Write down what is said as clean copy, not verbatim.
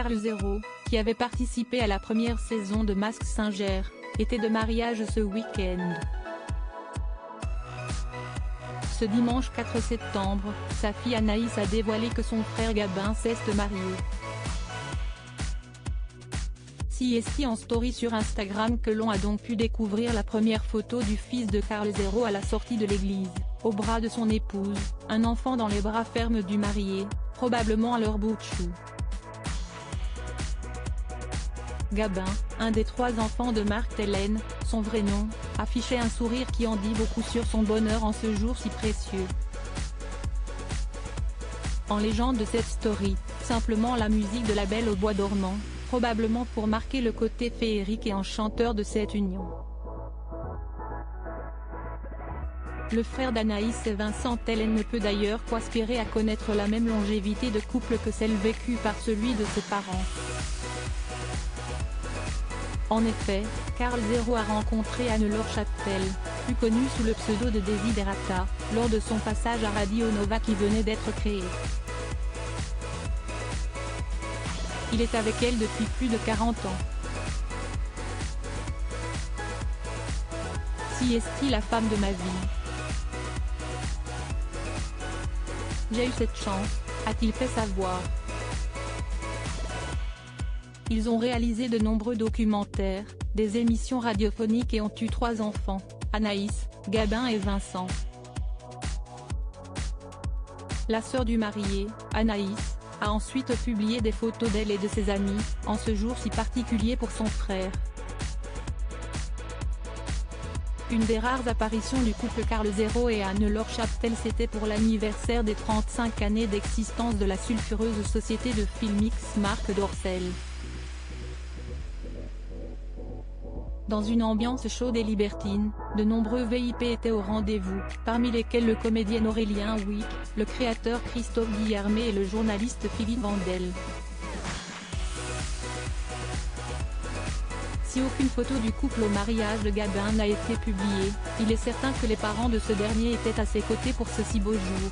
Carl Zero, qui avait participé à la première saison de Mask Singer, était de mariage ce week-end. Ce dimanche 4 septembre, sa fille Anaïs a dévoilé que son frère Gabin s'est marié. C'est en story sur Instagram que l'on a donc pu découvrir la première photo du fils de Carl Zero à la sortie de l'église, au bras de son épouse, un enfant dans les bras fermes du marié, probablement à leur bout de chou. Gabin, un des 3 enfants de Marthe-Hélène, son vrai nom, affichait un sourire qui en dit beaucoup sur son bonheur en ce jour si précieux. En légende de cette story, simplement la musique de La Belle au bois dormant, probablement pour marquer le côté féerique et enchanteur de cette union. Le frère d'Anaïs et Vincent Hélène ne peut d'ailleurs qu'aspirer à connaître la même longévité de couple que celle vécue par celui de ses parents. En effet, Carl Zero a rencontré Anne-Laure Chaptel, plus connue sous le pseudo de Desiderata, lors de son passage à Radio Nova qui venait d'être créé. Il est avec elle depuis plus de 40 ans. Si est-il la femme de ma vie? J'ai eu cette chance, a-t-il fait savoir. Ils ont réalisé de nombreux documentaires, des émissions radiophoniques et ont eu 3 enfants, Anaïs, Gabin et Vincent. La sœur du marié, Anaïs, a ensuite publié des photos d'elle et de ses amis, en ce jour si particulier pour son frère. Une des rares apparitions du couple Carl Zero et Anne-Laure Chaptel c'était pour l'anniversaire des 35 années d'existence de la sulfureuse société de Filmix Marc Dorcel. Dans une ambiance chaude et libertine, de nombreux VIP étaient au rendez-vous, parmi lesquels le comédien Aurélien Wiik, le créateur Christophe Guillermet et le journaliste Philippe Vandel. Si aucune photo du couple au mariage de Gabin n'a été publiée, il est certain que les parents de ce dernier étaient à ses côtés pour ce si beau jour.